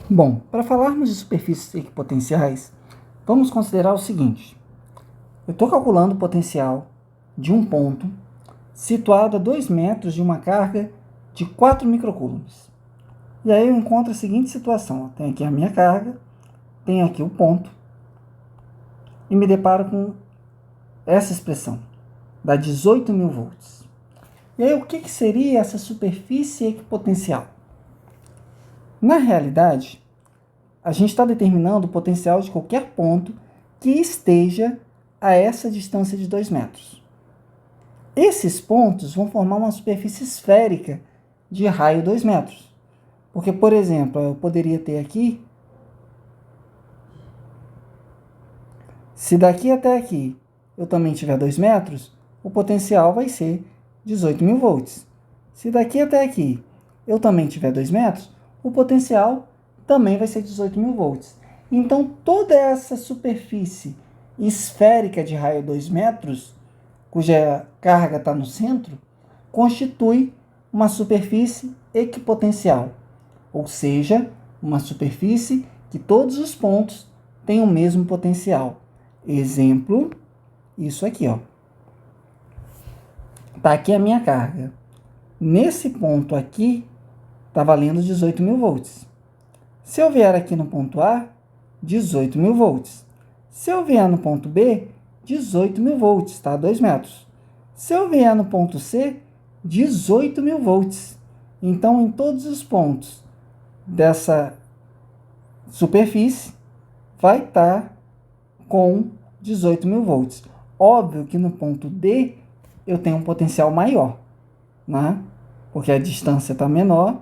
Bom, para falarmos de superfícies equipotenciais, vamos considerar o seguinte. Eu estou calculando o potencial de um ponto situado a 2 metros de uma carga de 4 microcoulombs. E aí eu encontro a seguinte situação. Tenho aqui a minha carga, tenho aqui o ponto, e me deparo com essa expressão, dá 18.000 volts. E aí o que seria essa superfície equipotencial? Na realidade, a gente está determinando o potencial de qualquer ponto que esteja a essa distância de 2 metros. Esses pontos vão formar uma superfície esférica de raio 2 metros. Porque, por exemplo, eu poderia ter aqui, se daqui até aqui eu também tiver 2 metros, o potencial vai ser 18.000 volts. Se daqui até aqui eu também tiver 2 metros, o potencial também vai ser 18.000 volts. Então, toda essa superfície esférica de raio 2 metros, cuja carga está no centro, constitui uma superfície equipotencial, ou seja, uma superfície que todos os pontos têm o mesmo potencial. Exemplo, isso aqui, ó. Tá aqui a minha carga. Nesse ponto aqui, está valendo 18.000 volts. Se eu vier aqui no ponto A, 18.000 volts. Se eu vier no ponto B, 18.000 volts, tá? 2 metros. Se eu vier no ponto C, 18.000 volts. Então, em todos os pontos dessa superfície, vai estar com 18.000 volts. Óbvio que no ponto D, eu tenho um potencial maior, né? Porque a distância está menor,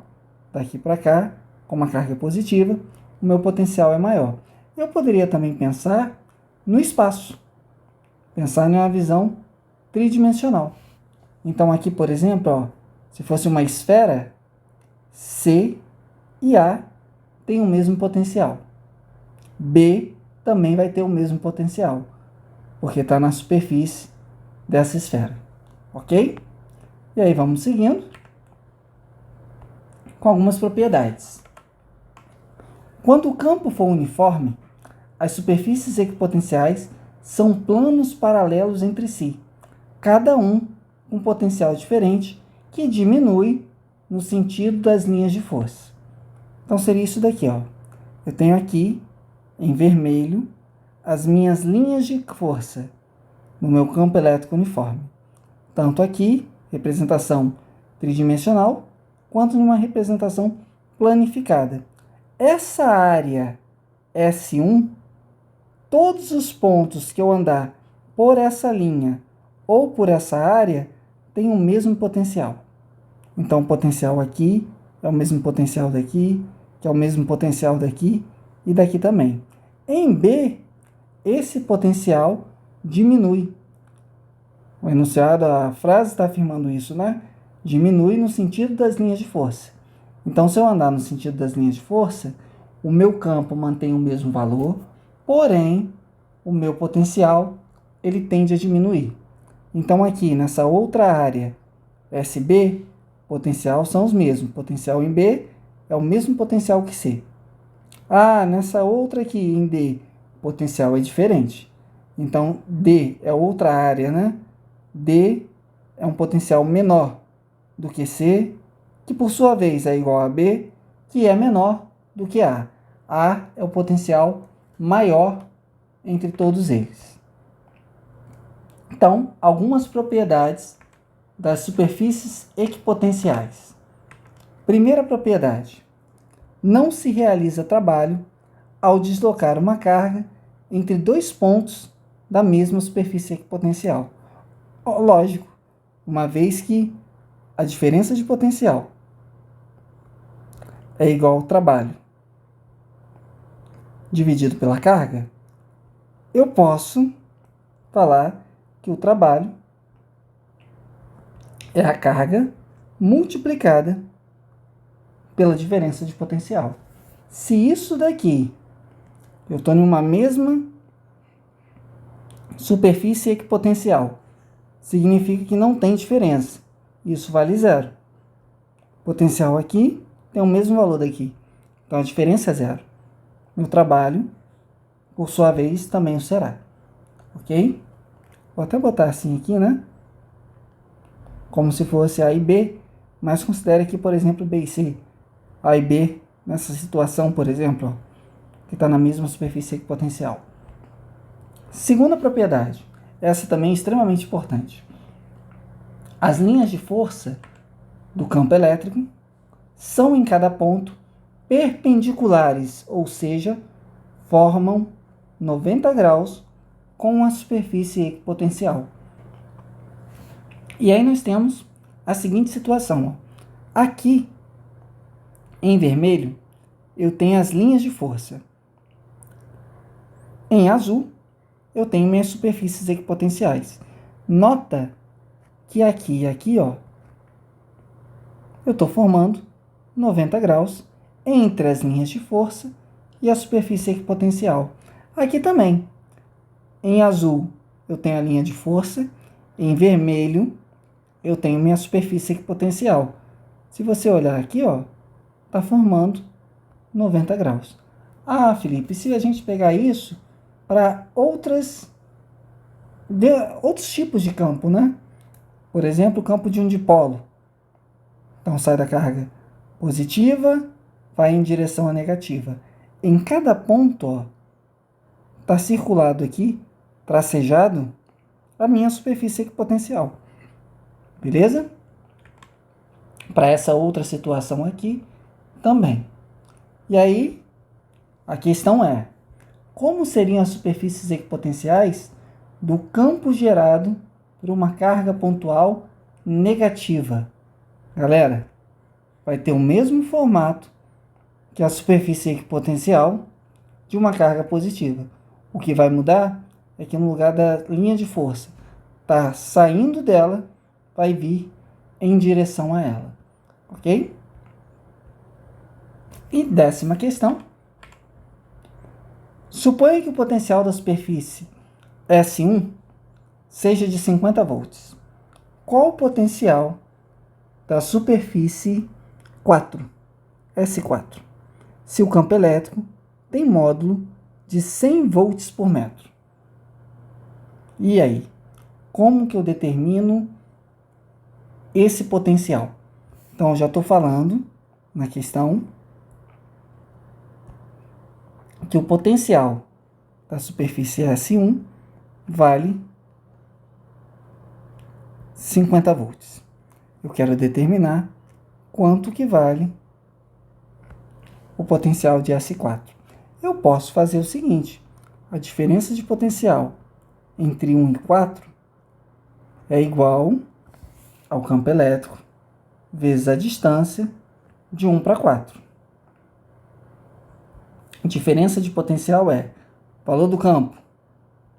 daqui para cá, com uma carga positiva, o meu potencial é maior. Eu poderia também pensar no espaço, pensar em uma visão tridimensional. Então aqui, por exemplo, ó, se fosse uma esfera, C e A têm o mesmo potencial. B também vai ter o mesmo potencial, porque está na superfície dessa esfera. Ok? E aí vamos seguindo com algumas propriedades. Quando o campo for uniforme, as superfícies equipotenciais são planos paralelos entre si, cada um com potencial diferente, que diminui no sentido das linhas de força. Então seria isso daqui, ó. Eu tenho aqui, em vermelho, as minhas linhas de força no meu campo elétrico uniforme. Tanto aqui, representação tridimensional, quanto numa representação planificada. Essa área S1, todos os pontos que eu andar por essa linha ou por essa área têm o mesmo potencial. Então, o potencial aqui é o mesmo potencial daqui, que é o mesmo potencial daqui e daqui também. Em B, esse potencial diminui. O enunciado, a frase está afirmando isso, né? Diminui no sentido das linhas de força. Então, se eu andar no sentido das linhas de força, o meu campo mantém o mesmo valor, porém, o meu potencial ele tende a diminuir. Então, aqui nessa outra área SB, potencial são os mesmos. Potencial em B é o mesmo potencial que C. Ah, nessa outra aqui em D, potencial é diferente. Então, D é outra área, né? D é um potencial menor do que C, que por sua vez é igual a B, que é menor do que A. A é o potencial maior entre todos eles. Então, algumas propriedades das superfícies equipotenciais. Primeira propriedade: não se realiza trabalho ao deslocar uma carga entre dois pontos da mesma superfície equipotencial. Lógico, uma vez que a diferença de potencial é igual ao trabalho dividido pela carga, eu posso falar que o trabalho é a carga multiplicada pela diferença de potencial. Se isso daqui, eu estou em uma mesma superfície equipotencial, significa que não tem diferença. Isso vale zero. Potencial aqui tem o mesmo valor daqui. Então a diferença é zero. Meu trabalho, por sua vez, também o será. Ok? Vou até botar assim aqui, né? Como se fosse A e B, mas considere aqui, por exemplo, B e C. A e B, nessa situação, por exemplo, ó, que está na mesma superfície equipotencial. Segunda propriedade, essa também é extremamente importante. As linhas de força do campo elétrico são em cada ponto perpendiculares, ou seja, formam 90 graus com a superfície equipotencial. E aí nós temos a seguinte situação. Ó. Aqui, em vermelho, eu tenho as linhas de força. Em azul, eu tenho minhas superfícies equipotenciais. Nota que aqui e aqui, ó, eu estou formando 90 graus entre as linhas de força e a superfície equipotencial. Aqui também. Em azul, eu tenho a linha de força. Em vermelho, eu tenho minha superfície equipotencial. Se você olhar aqui, ó, está formando 90 graus. Ah, Felipe, se a gente pegar isso para outros tipos de campo, né? Por exemplo, o campo de um dipolo. Então, sai da carga positiva, vai em direção à negativa. Em cada ponto, ó, está circulado aqui, tracejado, a minha superfície equipotencial. Beleza? Para essa outra situação aqui, também. E aí, a questão é, como seriam as superfícies equipotenciais do campo gerado por uma carga pontual negativa? Galera, vai ter o mesmo formato que a superfície equipotencial de uma carga positiva. O que vai mudar é que no lugar da linha de força tá saindo dela, vai vir em direção a ela. Ok? E 10ª questão. Suponha que o potencial da superfície S1 seja de 50 volts. Qual o potencial da superfície 4, S4, se o campo elétrico tem módulo de 100 volts por metro? E aí, como que eu determino esse potencial? Então, eu já estou falando na questão que o potencial da superfície S1 vale 50 volts. Eu quero determinar quanto que vale o potencial de S4. Eu posso fazer o seguinte, a diferença de potencial entre 1 e 4 é igual ao campo elétrico vezes a distância de 1 para 4. A diferença de potencial é valor do campo,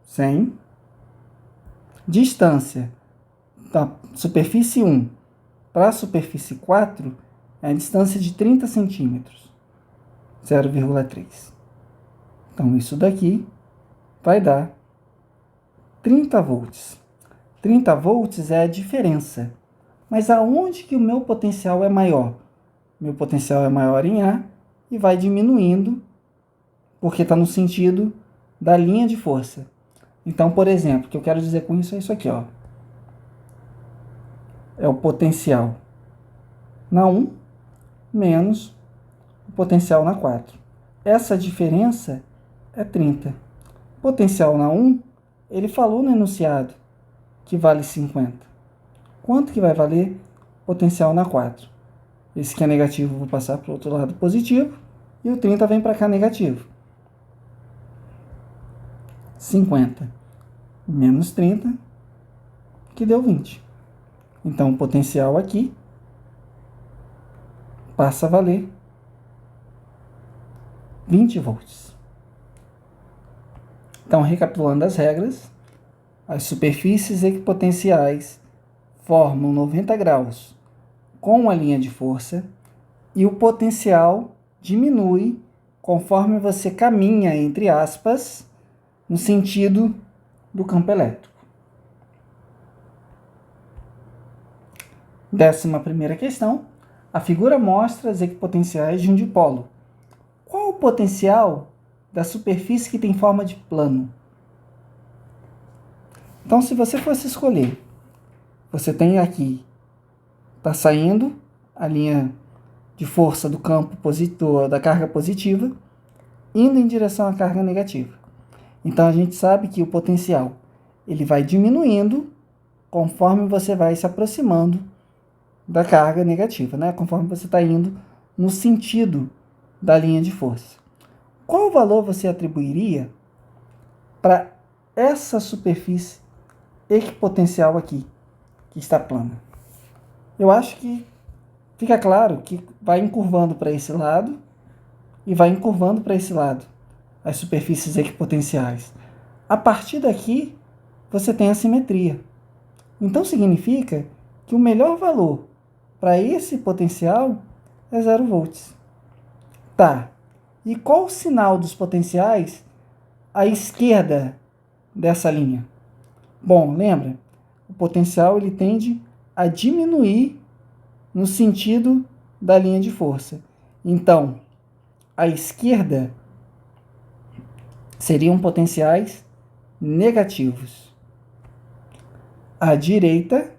100, distância da superfície 1 para a superfície 4 é a distância de 30 centímetros, 0,3. Então, isso daqui vai dar 30 volts. 30 volts é a diferença. Mas aonde que o meu potencial é maior? Meu potencial é maior em A e vai diminuindo porque está no sentido da linha de força. Então, por exemplo, o que eu quero dizer com isso é isso aqui, ó. É o potencial na 1 menos o potencial na 4. Essa diferença é 30. Potencial na 1, ele falou no enunciado que vale 50. Quanto que vai valer potencial na 4? Esse que é negativo eu vou passar para o outro lado positivo e o 30 vem para cá negativo. 50 menos 30, que deu 20. Então, o potencial aqui passa a valer 20 volts. Então, recapitulando as regras, as superfícies equipotenciais formam 90 graus com a linha de força e o potencial diminui conforme você caminha, entre aspas, no sentido do campo elétrico. 11ª questão. A figura mostra as equipotenciais de um dipolo. Qual o potencial da superfície que tem forma de plano? Então, se você fosse escolher, você tem aqui, está saindo a linha de força do campo positor, da carga positiva, indo em direção à carga negativa. Então, a gente sabe que o potencial ele vai diminuindo conforme você vai se aproximando da carga negativa, né? Conforme você está indo no sentido da linha de força. Qual valor você atribuiria para essa superfície equipotencial aqui, que está plana? Eu acho que fica claro que vai encurvando para esse lado e vai encurvando para esse lado as superfícies equipotenciais. A partir daqui, você tem a simetria. Então significa que o melhor valor para esse potencial é 0 volts. Tá. E qual o sinal dos potenciais à esquerda dessa linha? Bom, lembra? O potencial ele tende a diminuir no sentido da linha de força. Então, à esquerda seriam potenciais negativos. À direita,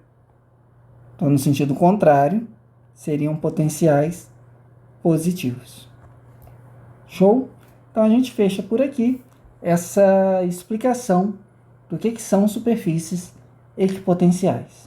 então no sentido contrário, seriam potenciais positivos. Show? Então a gente fecha por aqui essa explicação do que são superfícies equipotenciais.